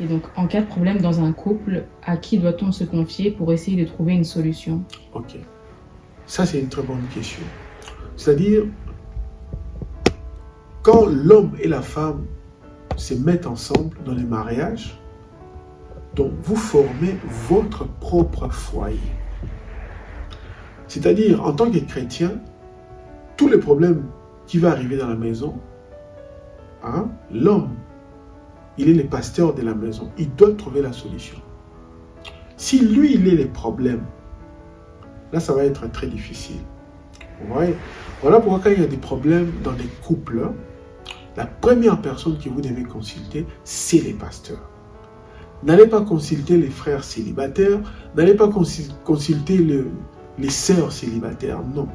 Et donc, en cas de problème dans un couple, à qui doit-on se confier pour essayer de trouver une solution? Ok. Ça, c'est une très bonne question. C'est-à-dire, quand l'homme et la femme se mettent ensemble dans les mariages, donc vous formez votre propre foyer. C'est-à-dire, en tant que chrétien, tous les problèmes qui vont arriver dans la maison, hein, l'homme, il est le pasteur de la maison. Il doit trouver la solution. Si lui, il est les problèmes, là, ça va être très difficile. Vous voyez? Voilà pourquoi quand il y a des problèmes dans les couples, la première personne que vous devez consulter, c'est les pasteurs. N'allez pas consulter les frères célibataires, n'allez pas consulter les sœurs célibataires, non.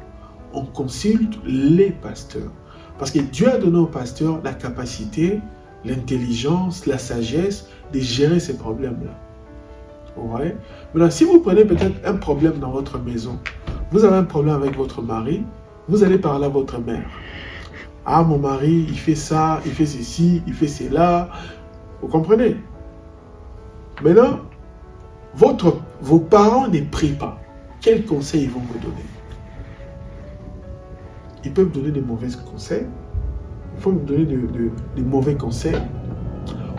On consulte les pasteurs. Parce que Dieu a donné aux pasteurs la capacité, l'intelligence, la sagesse de gérer ces problèmes-là. Vous voyez? Maintenant, si vous prenez peut-être un problème dans votre maison, vous avez un problème avec votre mari, vous allez parler à votre mère. Ah, mon mari, il fait ça, il fait ceci, il fait cela. Vous comprenez? Maintenant, vos parents ne prient pas. Quels conseils ils vont vous donner? Ils peuvent donner des mauvais conseils. Ils peuvent vous donner des mauvais conseils.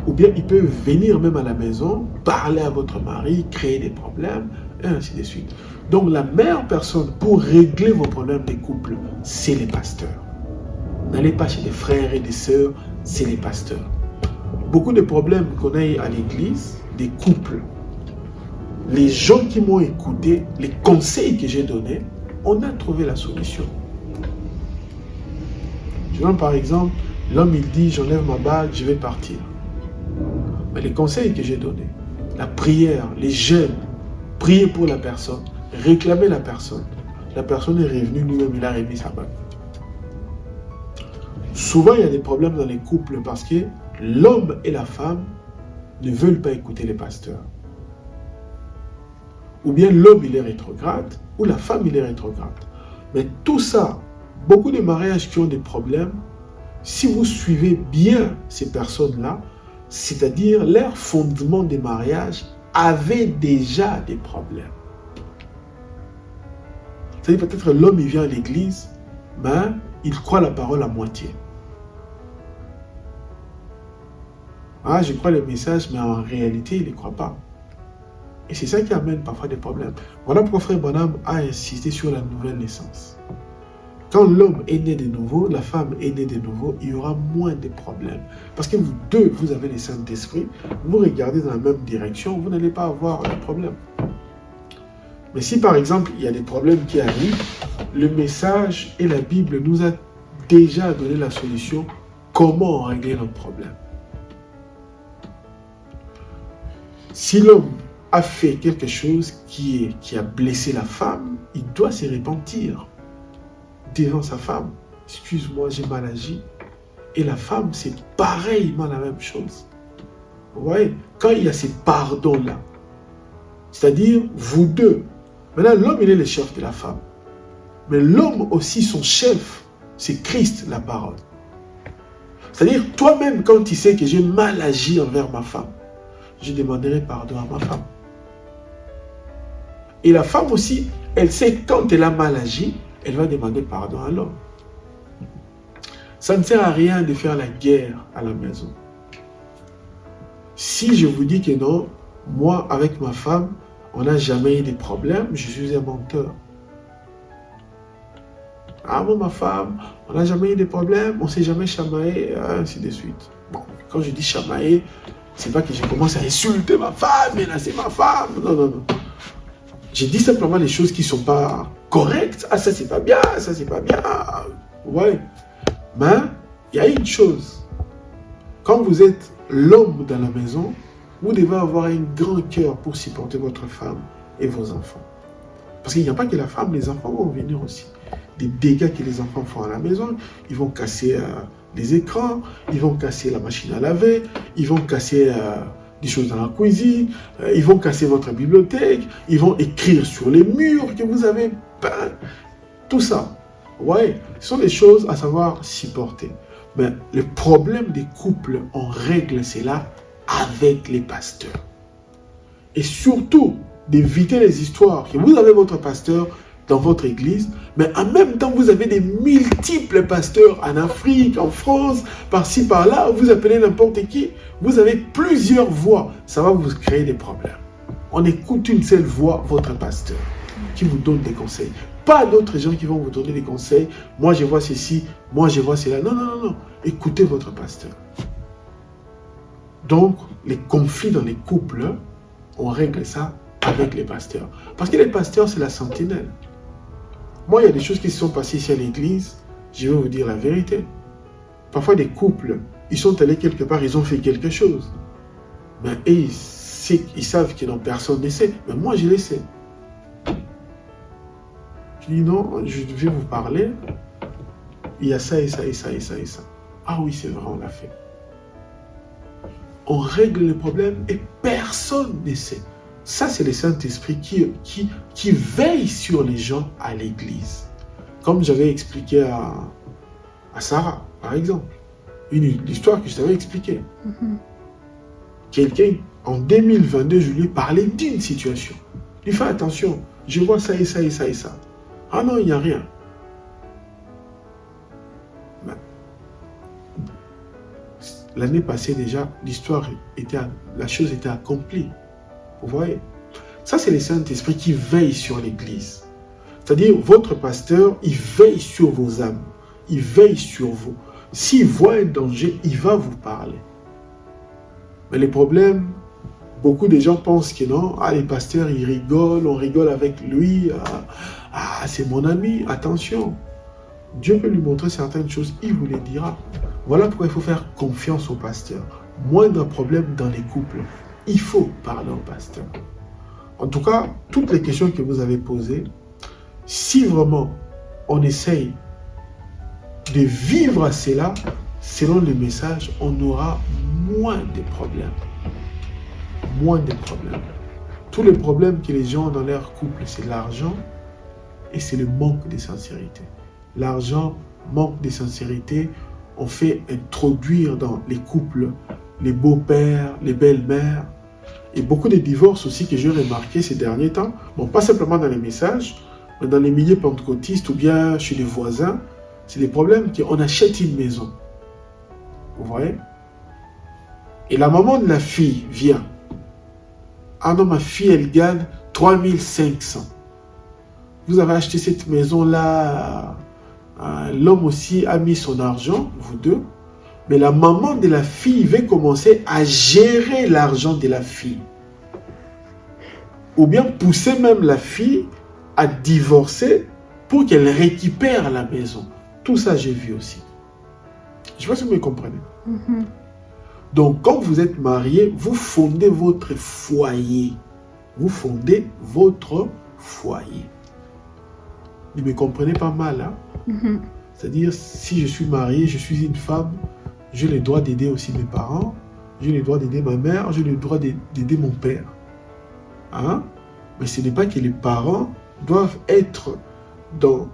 Ou bien ils peuvent venir même à la maison, parler à votre mari, créer des problèmes, et ainsi de suite. Donc la meilleure personne pour régler vos problèmes de couple, c'est les pasteurs. N'allez pas chez des frères et des sœurs, c'est les pasteurs. Beaucoup de problèmes qu'on a à l'église, des couples, les gens qui m'ont écouté, les conseils que j'ai donnés, on a trouvé la solution. Je donne par exemple, l'homme il dit, j'enlève ma bague, je vais partir. Mais les conseils que j'ai donnés, la prière, les jeûnes, prier pour la personne, réclamer la personne est revenue, lui-même il a remis sa bague. Souvent il y a des problèmes dans les couples parce que l'homme et la femme ne veulent pas écouter les pasteurs. Ou bien l'homme il est rétrograde, ou la femme il est rétrograde. Mais tout ça, beaucoup de mariages qui ont des problèmes, si vous suivez bien ces personnes-là, c'est-à-dire leur fondement des mariages avait déjà des problèmes. C'est-à-dire peut-être l'homme il vient à l'église, mais il croit la parole à moitié. Ah, je crois le message, mais en réalité, il ne croit pas. Et c'est ça qui amène parfois des problèmes. Voilà pourquoi Frère Branham a insisté sur la nouvelle naissance. Quand l'homme est né de nouveau, la femme est née de nouveau, il y aura moins de problèmes. Parce que vous deux, vous avez le Saint-Esprit, vous regardez dans la même direction, vous n'allez pas avoir de problème. Mais si par exemple, il y a des problèmes qui arrivent, le message et la Bible nous a déjà donné la solution, comment régler nos problèmes. Si l'homme a fait quelque chose qui a blessé la femme, il doit se repentir devant sa femme. Excuse-moi, j'ai mal agi. Et la femme, c'est pareillement la même chose. Vous voyez, quand il y a ces pardons-là, c'est-à-dire vous deux, maintenant l'homme, il est le chef de la femme. Mais l'homme aussi, son chef, c'est Christ, la parole. C'est-à-dire, toi-même, quand tu sais que j'ai mal agi envers ma femme, je demanderai pardon à ma femme. Et la femme aussi, elle sait quand elle a mal agi, elle va demander pardon à l'homme. Ça ne sert à rien de faire la guerre à la maison. Si je vous dis que non, moi avec ma femme, on n'a jamais eu de problème, je suis un menteur. Ah bon, ma femme, on n'a jamais eu de problème, on ne s'est jamais chamaillé, ainsi de suite. Bon, quand je dis chamaillé, c'est pas que je commence à insulter ma femme, menacer ma femme. Non, non, non. Je dis simplement les choses qui ne sont pas correctes. Ah, ça, c'est pas bien, ça, c'est pas bien. Ouais. Mais il y a une chose. Quand vous êtes l'homme dans la maison, vous devez avoir un grand cœur pour supporter votre femme et vos enfants. Parce qu'il n'y a pas que la femme, les enfants vont venir aussi. Des dégâts que les enfants font à la maison, ils vont casser les écrans, ils vont casser la machine à laver, ils vont casser des choses dans la cuisine, ils vont casser votre bibliothèque, ils vont écrire sur les murs que vous avez peints. Tout ça, ouais, ce sont des choses à savoir supporter. Mais le problème des couples, on règle cela avec les pasteurs. Et surtout, d'éviter les histoires que vous avez votre pasteur dans votre église, mais en même temps, vous avez des multiples pasteurs en Afrique, en France, par-ci, par-là, vous appelez n'importe qui, vous avez plusieurs voix, ça va vous créer des problèmes. On écoute une seule voix, votre pasteur, qui vous donne des conseils. Pas d'autres gens qui vont vous donner des conseils, moi je vois ceci, moi je vois cela. Non, non, non, non. Écoutez votre pasteur. Donc, les conflits dans les couples, on règle ça avec les pasteurs. Parce que les pasteurs, c'est la sentinelle. Moi, il y a des choses qui se sont passées ici à l'église, je vais vous dire la vérité. Parfois, des couples, ils sont allés quelque part, ils ont fait quelque chose. Mais ils savent que non, personne ne sait. Mais moi, je le sais. Je dis non, je vais vous parler. Il y a ça et ça et ça et ça et ça. Ah oui, c'est vrai, on l'a fait. On règle le problème et personne ne sait. Ça, c'est le Saint-Esprit qui veille sur les gens à l'église. Comme j'avais expliqué à Sarah, par exemple. L'histoire que je t'avais expliquée. Quelqu'un, en 2022, je lui ai parlé d'une situation. Il lui fait attention, je vois ça et ça et ça et ça. Ah non, il n'y a rien. L'année passée déjà, la chose était accomplie. Vous voyez? Ça, c'est le Saint-Esprit qui veille sur l'Église. C'est-à-dire, votre pasteur, il veille sur vos âmes. Il veille sur vous. S'il voit un danger, il va vous parler. Mais les problèmes, beaucoup de gens pensent que non, les pasteurs, ils rigolent, on rigole avec lui. C'est mon ami, attention. Dieu peut lui montrer certaines choses, il vous les dira. Voilà pourquoi il faut faire confiance au pasteur. Moindre problème dans les couples, il faut parler au pasteur. En tout cas, toutes les questions que vous avez posées, si vraiment on essaye de vivre cela, selon le message, on aura moins de problèmes. Moins de problèmes. Tous les problèmes que les gens ont dans leur couple, c'est l'argent et c'est le manque de sincérité. L'argent, manque de sincérité, on fait introduire dans les couples les beaux-pères, les belles-mères, et beaucoup de divorces aussi que j'ai remarqué ces derniers temps, bon, pas simplement dans les messages, mais dans les milieux pentecôtistes ou bien chez les voisins, c'est des problèmes qu'on achète une maison. Vous voyez? Et la maman de la fille vient. Ah non, ma fille, elle gagne 3500. Vous avez acheté cette maison-là, l'homme aussi a mis son argent, vous deux, mais la maman de la fille veut commencer à gérer l'argent de la fille. Ou bien pousser même la fille à divorcer pour qu'elle récupère la maison. Tout ça, j'ai vu aussi. Je ne sais pas si vous me comprenez. Donc, quand vous êtes marié, vous fondez votre foyer. Vous fondez votre foyer. Vous me comprenez pas mal, hein? C'est-à-dire, si je suis marié, je suis une femme, j'ai le droit d'aider aussi mes parents, j'ai le droit d'aider ma mère, j'ai le droit d'aider mon père. Hein? Mais ce n'est pas que les parents doivent être dans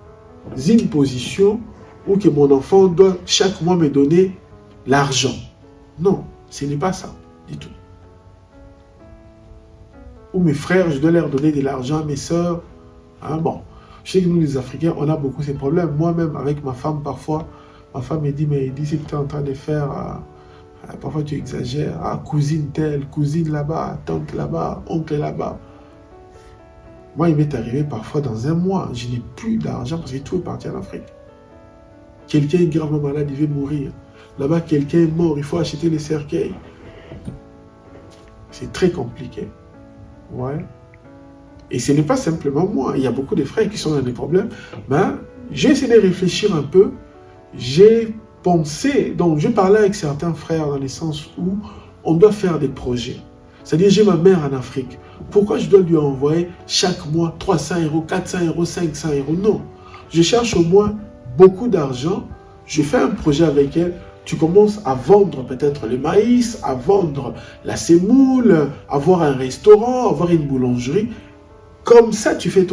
une position où que mon enfant doit chaque mois me donner l'argent. Non, ce n'est pas ça du tout. Ou mes frères, je dois leur donner de l'argent, mes soeurs. Hein? Bon, je sais que nous les Africains, on a beaucoup ces problèmes. Moi-même, avec ma femme, parfois, ma femme me dit, mais dis ce que tu es en train de faire, parfois tu exagères, cousine telle, cousine là-bas, tante là-bas, oncle là-bas. Moi, il m'est arrivé parfois dans un mois, je n'ai plus d'argent parce que tout est parti en Afrique. Quelqu'un est gravement malade, il veut mourir. Là-bas, quelqu'un est mort, il faut acheter les cercueils. C'est très compliqué. Ouais. Et ce n'est pas simplement moi, il y a beaucoup de frères qui sont dans des problèmes. Mais j'ai essayé de réfléchir un peu. J'ai pensé, donc je parlais avec certains frères dans le sens où on doit faire des projets. C'est-à-dire, j'ai ma mère en Afrique. Pourquoi je dois lui envoyer chaque mois 300 €, 400 €, 500 €? Non. Je cherche au moins beaucoup d'argent. Je fais un projet avec elle. Tu commences à vendre peut-être le maïs, à vendre la semoule, avoir un restaurant, avoir une boulangerie. Comme ça, tu fais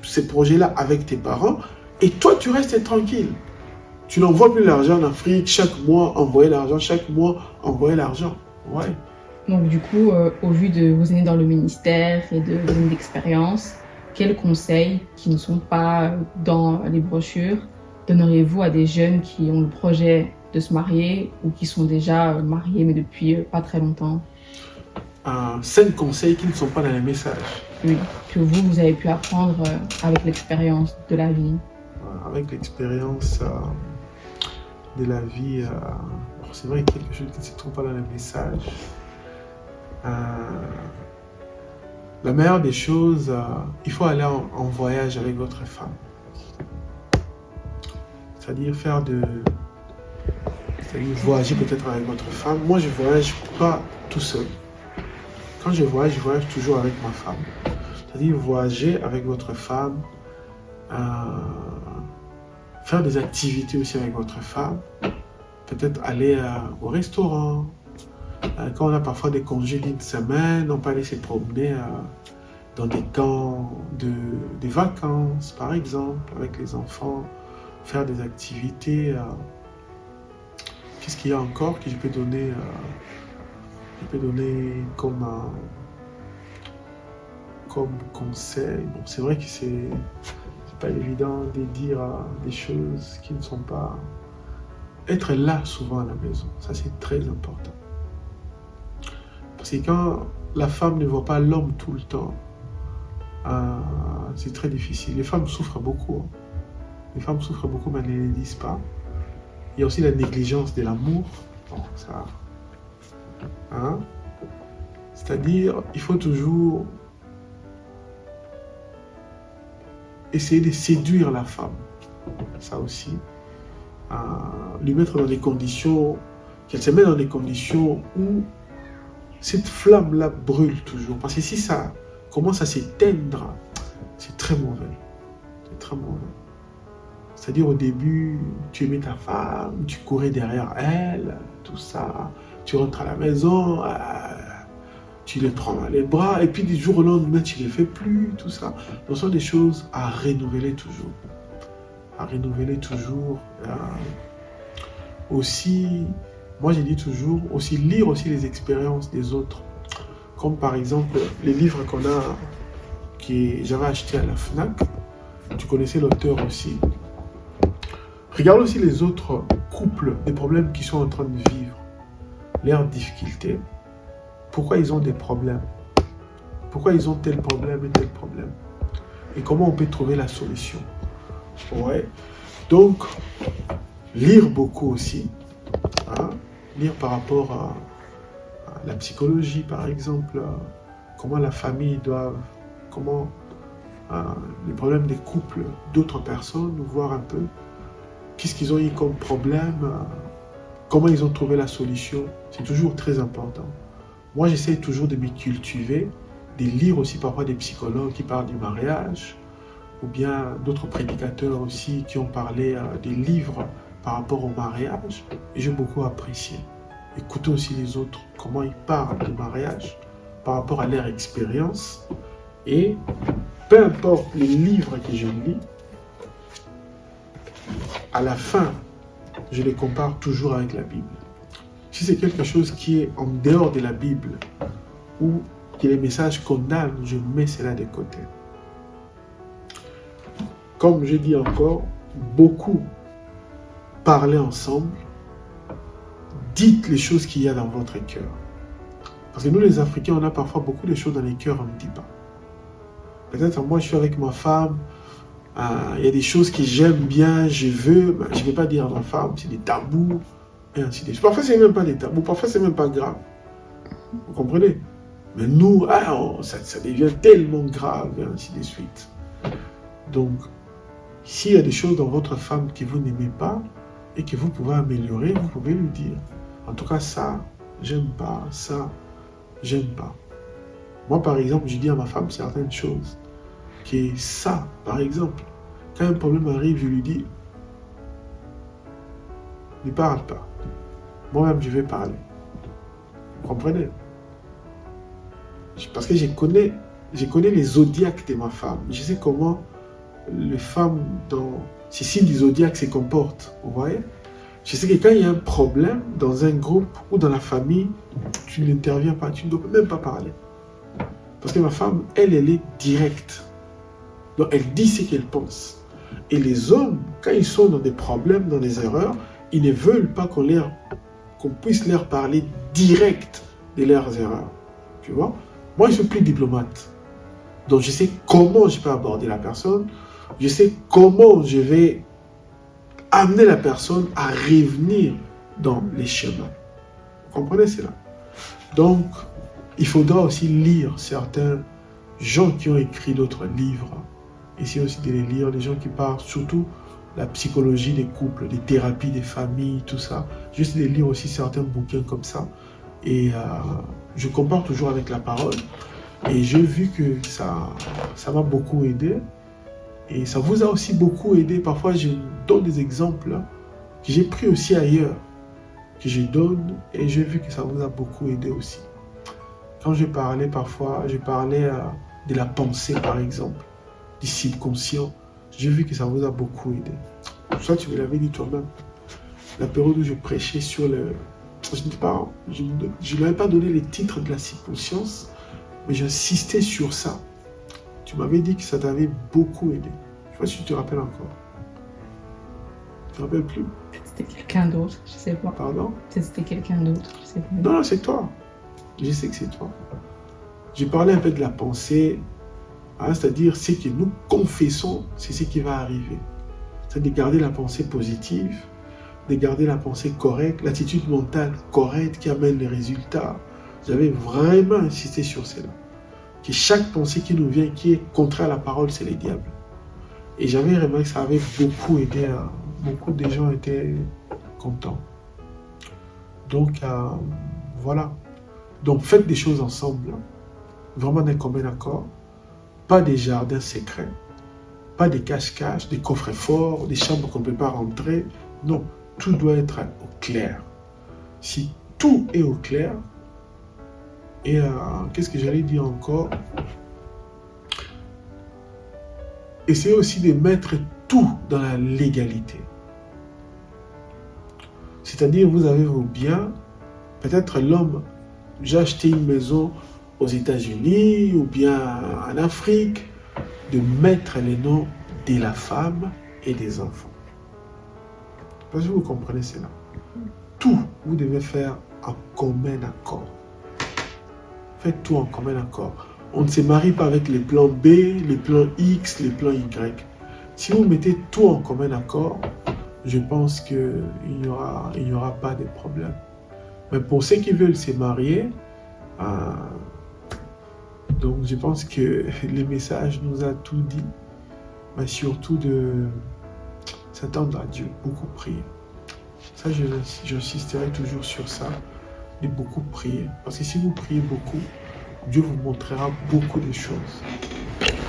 ces projets-là avec tes parents et toi, tu restes tranquille. Tu n'envoies plus l'argent en Afrique chaque mois, envoyer l'argent chaque mois, envoyer l'argent. Ouais. Donc du coup, au vu de vos années dans le ministère et de vos années d'expérience, quels conseils qui ne sont pas dans les brochures donneriez-vous à des jeunes qui ont le projet de se marier ou qui sont déjà mariés mais depuis pas très longtemps? 5 conseils qui ne sont pas dans les messages. Oui, que vous avez pu apprendre avec l'expérience de la vie. Avec l'expérience de la vie, c'est vrai qu'il y a quelque chose qui ne se trouve pas dans les messages. La meilleure des choses, il faut aller en voyage avec votre femme. C'est-à-dire voyager peut-être avec votre femme. Moi, je voyage pas tout seul. Quand je voyage toujours avec ma femme. C'est-à-dire voyager avec votre femme, faire des activités aussi avec votre femme, peut-être aller au restaurant. Quand on a parfois des congés d'une semaine, on peut aller se promener dans des camps de vacances, par exemple, avec les enfants, faire des activités. Qu'est-ce qu'il y a encore que je peux donner comme conseil? Bon, c'est vrai que c'est pas évident de dire des choses qui ne sont pas... Être là souvent à la maison, ça c'est très important. Parce que quand la femme ne voit pas l'homme tout le temps, c'est très difficile. Les femmes souffrent beaucoup. Les femmes souffrent beaucoup, mais elles ne le disent pas. Il y a aussi la négligence de l'amour. Bon, ça... C'est-à-dire, il faut toujours essayer de séduire la femme. Ça aussi. Lui mettre dans des conditions, qu'elle se mette dans des conditions où cette flamme-là brûle toujours. Parce que si ça commence à s'éteindre, c'est très mauvais. C'est très mauvais. C'est-à-dire au début, tu aimais ta femme, tu courais derrière elle, tout ça. Tu rentres à la maison, tu les prends dans les bras, et puis du jour au lendemain, tu ne les fais plus, tout ça. Donc, ce sont des choses à renouveler toujours. À renouveler toujours. Aussi, moi je dis toujours, aussi lire aussi les expériences des autres. Comme par exemple, les livres que j'avais achetés à la FNAC. Tu connaissais l'auteur aussi. Regarde aussi les autres couples, les problèmes qu'ils sont en train de vivre, leurs difficultés. Pourquoi ils ont des problèmes? Pourquoi ils ont tel problème et tel problème? Et comment on peut trouver la solution? Ouais. Donc, lire beaucoup aussi. Lire par rapport à la psychologie, par exemple. Comment la famille doit... Comment les problèmes des couples d'autres personnes, voir un peu qu'est-ce qu'ils ont eu comme problème, comment ils ont trouvé la solution. C'est toujours très important. Moi, j'essaie toujours de me cultiver, de lire aussi parfois des psychologues qui parlent du mariage, ou bien d'autres prédicateurs aussi qui ont parlé des livres par rapport au mariage. Et j'ai beaucoup apprécié. Écouter aussi les autres, comment ils parlent du mariage par rapport à leur expérience. Et peu importe les livres que je lis, à la fin, je les compare toujours avec la Bible. Si c'est quelque chose qui est en dehors de la Bible ou que les messages condamnent, je mets cela de côté. Comme je dis encore, beaucoup parlez ensemble, dites les choses qu'il y a dans votre cœur. Parce que nous les Africains, on a parfois beaucoup de choses dans les cœurs, on ne dit pas. Peut-être moi je suis avec ma femme, il y a des choses que j'aime bien, je veux, mais je ne vais pas dire à ma femme, c'est des tabous, et ainsi de suite. Parfois ce n'est même pas des tabous, parfois ce n'est même pas grave. Vous comprenez? Mais nous, ça devient tellement grave, et ainsi de suite. Donc, s'il y a des choses dans votre femme que vous n'aimez pas, et que vous pouvez améliorer, vous pouvez lui dire. En tout cas, ça, j'aime pas, ça, j'aime pas. Moi, par exemple, je dis à ma femme certaines choses. Que ça, par exemple, quand un problème arrive, je lui dis, ne parle pas. Moi-même, je vais parler. Vous comprenez? Parce que je connais les zodiaques de ma femme. Je sais comment les femmes dans ces signes du zodiaque se comportent. Vous voyez? Je sais que quand il y a un problème dans un groupe ou dans la famille, tu n'interviens pas, tu ne dois même pas parler. Parce que ma femme, elle est directe. Donc elle dit ce qu'elle pense. Et les hommes, quand ils sont dans des problèmes, dans des erreurs, ils ne veulent pas qu'on puisse leur parler direct de leurs erreurs. Tu vois? Moi, je suis plus diplomate. Donc je sais comment je peux aborder la personne. Je sais comment je vais amener la personne à revenir dans les chemins. Vous comprenez cela? Donc, il faudra aussi lire certains gens qui ont écrit d'autres livres. Essayez aussi de les lire, les gens qui parlent surtout de la psychologie des couples, des thérapies des familles, tout ça. Juste de lire aussi certains bouquins comme ça. Et je compare toujours avec la parole. Et j'ai vu que ça m'a beaucoup aidé. Et ça vous a aussi beaucoup aidé. Parfois, je donne des exemples que j'ai pris aussi ailleurs, que je donne, et j'ai vu que ça vous a beaucoup aidé aussi. Quand je parlais parfois, je parlais de la pensée, par exemple, du subconscient. J'ai vu que ça vous a beaucoup aidé. Ça, tu me l'avais dit toi-même. La période où je prêchais sur le... Je ne l'avais pas donné les titres de la subconscience, mais j'insistais sur ça. Tu m'avais dit que ça t'avait beaucoup aidé. Je ne sais pas si tu te rappelles encore. Tu ne te rappelles plus? C'était quelqu'un d'autre, je ne sais pas. Pardon? C'était quelqu'un d'autre, je ne sais pas. Non, c'est toi. Je sais que c'est toi. J'ai parlé un peu de la pensée, c'est-à-dire ce que nous confessons, c'est ce qui va arriver. C'est de garder la pensée positive, de garder la pensée correcte, l'attitude mentale correcte qui amène les résultats. J'avais vraiment insisté sur cela. Que chaque pensée qui nous vient, qui est contraire à la parole, c'est le diable. Et j'avais remarqué que ça avait beaucoup aidé. Beaucoup de gens étaient contents. Donc, voilà. Donc, faites des choses ensemble. Vraiment d'un commun accord. Pas des jardins secrets. Pas des cache-cache, des coffres forts, des chambres qu'on ne peut pas rentrer. Non, tout doit être au clair. Si tout est au clair, et qu'est-ce que j'allais dire encore? Essayez aussi de mettre tout dans la légalité. C'est-à-dire, vous avez vos biens. Peut-être l'homme, j'ai acheté une maison aux États-Unis ou bien en Afrique, de mettre les noms de la femme et des enfants. Parce que vous comprenez cela. Tout, vous devez faire en commun accord. Faites tout en commun accord. On ne se marie pas avec les plans B, les plans X, les plans Y. Si vous mettez tout en commun accord, je pense qu'il n'y aura pas de problème. Mais pour ceux qui veulent se marier, donc je pense que le message nous a tout dit, mais surtout de s'attendre à Dieu, beaucoup prier. Ça, j'insisterai toujours sur ça, de beaucoup prier. Parce que si vous priez beaucoup, Dieu vous montrera beaucoup de choses.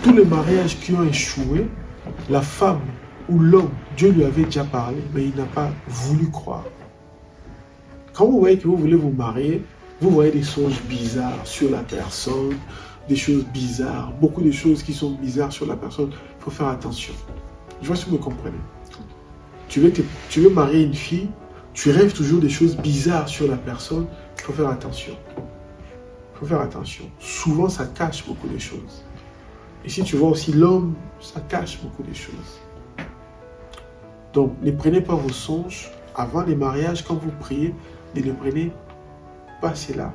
Tous les mariages qui ont échoué, la femme ou l'homme, Dieu lui avait déjà parlé, mais il n'a pas voulu croire. Quand vous voyez que vous voulez vous marier, vous voyez des songes bizarres sur la personne, des choses bizarres, beaucoup de choses qui sont bizarres sur la personne. Il faut faire attention. Je vois si vous me comprenez. Tu veux marier une fille, tu rêves toujours des choses bizarres sur la personne. Il faut faire attention. Il faut faire attention. Souvent, ça cache beaucoup de choses. Et si tu vois aussi l'homme, ça cache beaucoup de choses. Donc, ne prenez pas vos songes avant les mariages. Quand vous priez, ne les prenez pas cela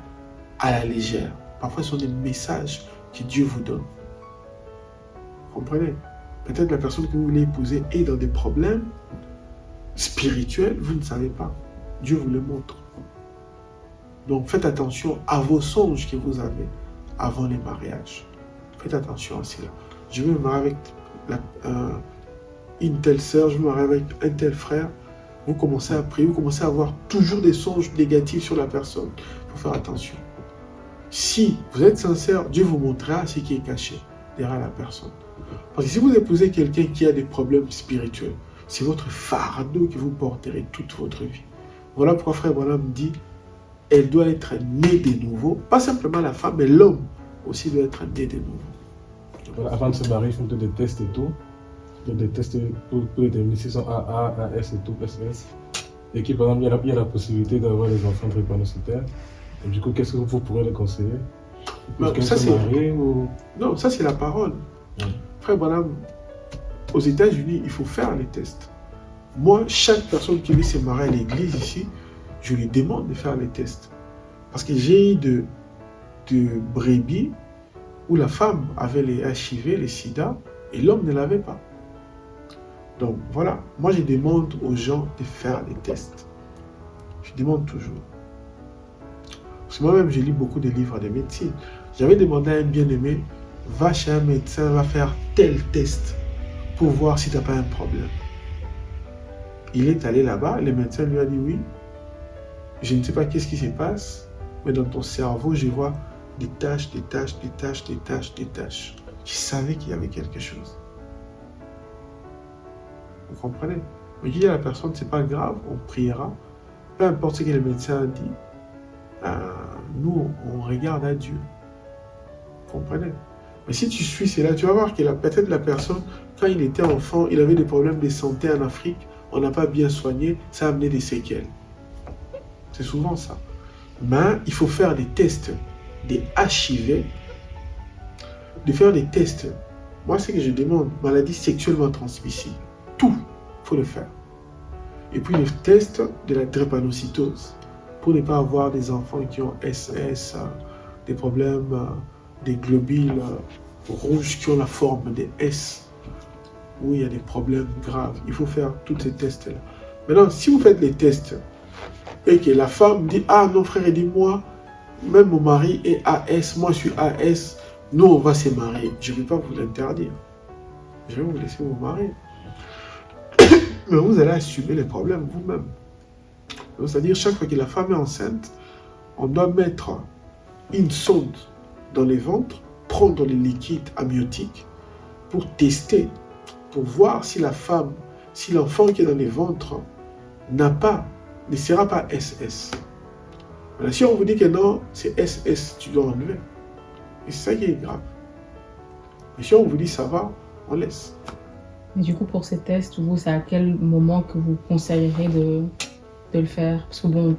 à la légère. Parfois, ce sont des messages que Dieu vous donne. Vous comprenez? Peut-être la personne que vous voulez épouser est dans des problèmes spirituels, vous ne savez pas. Dieu vous le montre. Donc, faites attention à vos songes que vous avez avant les mariages. Faites attention à cela. Je veux me marier avec une telle sœur, je veux me marier avec un tel frère. Vous commencez à prier, vous commencez à avoir toujours des songes négatifs sur la personne. Il faut faire attention. Si vous êtes sincère, Dieu vous montrera ce qui est caché derrière la personne. Parce que si vous épousez quelqu'un qui a des problèmes spirituels, c'est votre fardeau que vous porterez toute votre vie. Voilà pourquoi Frère Branham me dit, elle doit être née de nouveau. Pas simplement la femme, mais l'homme aussi doit être né de nouveau. Voilà, avant de se marier, ils font des tests et tout. Des tests pour déterminer s'ils sont AA, AS et tout, SS. et qui, par exemple, il y a la possibilité d'avoir des enfants drépanocytaires. Et du coup, qu'est-ce que vous pourrez les conseiller? Ça, c'est... ou... Non, ça c'est la parole. Ouais. Frère Branham, aux États-Unis, il faut faire les tests. Moi, chaque personne qui veut se marier à l'église ici, je lui demande de faire les tests. Parce que j'ai eu de brebis où la femme avait les HIV, les sida, et l'homme ne l'avait pas. Donc voilà, moi je demande aux gens de faire les tests. Je demande toujours. Parce que moi-même, je lis beaucoup de livres de médecine. J'avais demandé à un bien-aimé, va chez un médecin, va faire tel test pour voir si tu n'as pas un problème. Il est allé là-bas, le médecin lui a dit oui, je ne sais pas qu'est-ce qui se passe, mais dans ton cerveau, je vois des taches, des taches, des taches, des taches, des taches. Je savais qu'il y avait quelque chose. Vous comprenez? Mais je dis à la personne, c'est pas grave, on priera. Peu importe ce que le médecin a dit, nous, on regarde à Dieu. Vous comprenez? Mais si tu suis cela, tu vas voir que peut-être la personne, quand il était enfant, il avait des problèmes de santé en Afrique, on n'a pas bien soigné, ça a amené des séquelles. C'est souvent ça. Mais il faut faire des tests, des HIV, de faire des tests. Moi, ce que je demande, maladie sexuellement transmissible, tout, il faut le faire. Et puis le test de la drépanocytose, pour ne pas avoir des enfants qui ont SS, des problèmes, des globules rouges qui ont la forme des S, où il y a des problèmes graves. Il faut faire tous ces tests-là. Maintenant, si vous faites les tests et que la femme dit « Ah non frère, dis-moi, même mon mari est AS, moi je suis AS, nous on va se marier. » Je ne vais pas vous l'interdire. Je vais vous laisser vous marier. Mais vous allez assumer les problèmes vous-même. C'est-à-dire, chaque fois que la femme est enceinte, on doit mettre une sonde dans les ventres, prendre les liquides amniotiques pour tester, pour voir si la femme, si l'enfant qui est dans les ventres ne sera pas SS. Voilà, si on vous dit que non, c'est SS, tu dois enlever. Et c'est ça qui est grave. Mais si on vous dit ça va, on laisse. Et du coup, pour ces tests, vous, c'est à quel moment que vous conseillerez de le faire? Parce que bon,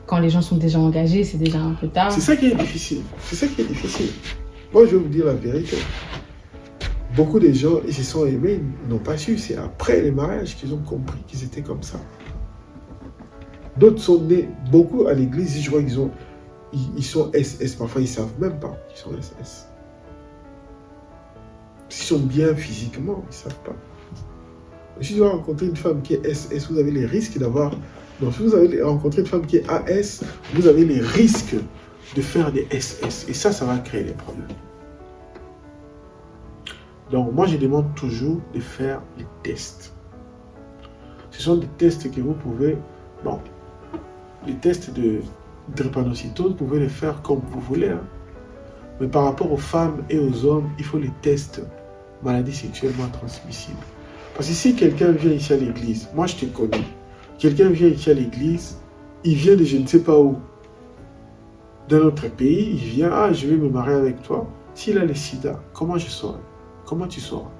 quand les gens sont déjà engagés, c'est déjà un peu tard. C'est ça qui est difficile. C'est ça qui est difficile. Moi, je vais vous dire la vérité. Beaucoup de gens, ils se sont aimés, ils n'ont pas su. C'est après les mariages qu'ils ont compris qu'ils étaient comme ça. D'autres sont nés, beaucoup à l'église, je vois qu'ils sont SS. Parfois, ils ne savent même pas qu'ils sont SS. S'ils sont bien physiquement, ils ne savent pas. Si vous rencontrez une femme qui est SS, vous avez les risques d'avoir... Donc, si vous avez rencontré une femme qui est AS, vous avez les risques de faire des SS. Et ça va créer des problèmes. Donc, moi, je demande toujours de faire les tests. Ce sont des tests que vous pouvez... Bon, les tests de drépanocytose, vous pouvez les faire comme vous voulez. Hein. Mais par rapport aux femmes et aux hommes, il faut les tests maladies sexuellement transmissibles. Parce que si quelqu'un vient ici à l'église, moi je te connais, quelqu'un vient ici à l'église, il vient de je ne sais pas où, d'un autre pays, il vient, ah je vais me marier avec toi, s'il a le sida, comment je saurai? Comment tu sauras?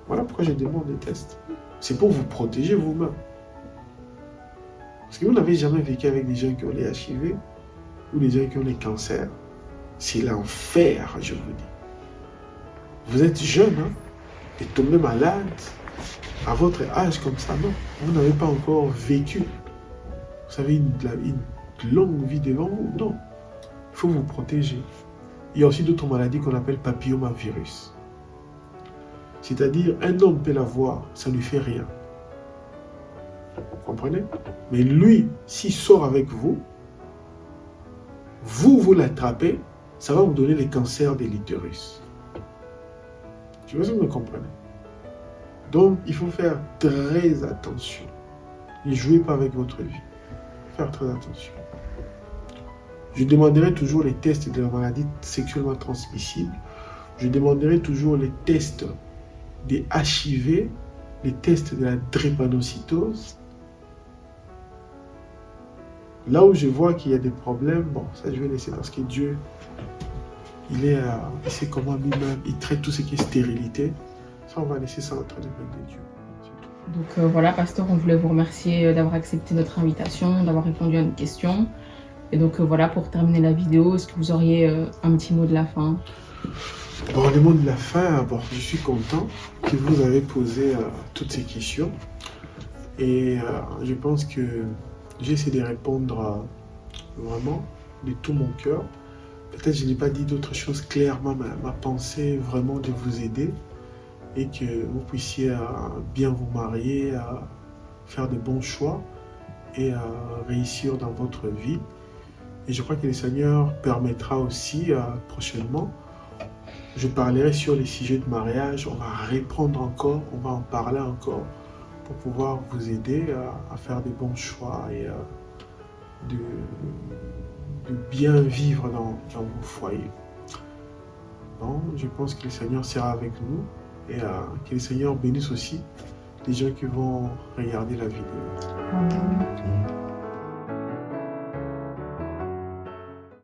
Voilà pourquoi je demande des tests. C'est pour vous protéger vous-même. Parce que vous n'avez jamais vécu avec des gens qui ont les HIV ou des gens qui ont les cancers. C'est l'enfer, je vous dis. Vous êtes jeune, hein, et tombez malade à votre âge comme ça, non. Vous n'avez pas encore vécu. Vous avez une longue vie devant vous, non. Il faut vous protéger. Il y a aussi d'autres maladies qu'on appelle papillomavirus. C'est-à-dire, un homme peut l'avoir, ça ne lui fait rien. Vous comprenez? Mais lui, s'il sort avec vous, vous l'attrapez, ça va vous donner les cancers de l'utérus. Je veux que vous me comprenez. Donc, il faut faire très attention. Ne jouez pas avec votre vie. Faire très attention. Je demanderai toujours les tests de la maladie sexuellement transmissible. Je demanderai toujours les tests des HIV, les tests de la drépanocytose. Là où je vois qu'il y a des problèmes, bon, ça je vais laisser parce que Dieu, il sait comment lui-même, il traite tout ce qui est stérilité. Ça, on va laisser ça entre les mains de Dieu. C'est tout. Donc voilà, pasteur, on voulait vous remercier d'avoir accepté notre invitation, d'avoir répondu à nos questions. Et donc voilà, pour terminer la vidéo, est-ce que vous auriez un petit mot de la fin? Bon, le mot de la fin, bon, je suis content que vous avez posé toutes ces questions. Et je pense que j'ai essayé de répondre vraiment de tout mon cœur. Peut-être je n'ai pas dit d'autres choses clairement, ma pensée vraiment de vous aider et que vous puissiez bien vous marier, faire de bons choix et réussir dans votre vie. Et je crois que le Seigneur permettra aussi prochainement, je parlerai sur les sujets de mariage, on va répondre encore, on va en parler encore pour pouvoir vous aider à faire de bons choix et de bien vivre dans vos foyers. Bon, je pense que le Seigneur sera avec nous et que le Seigneur bénisse aussi les gens qui vont regarder la vidéo. Amen.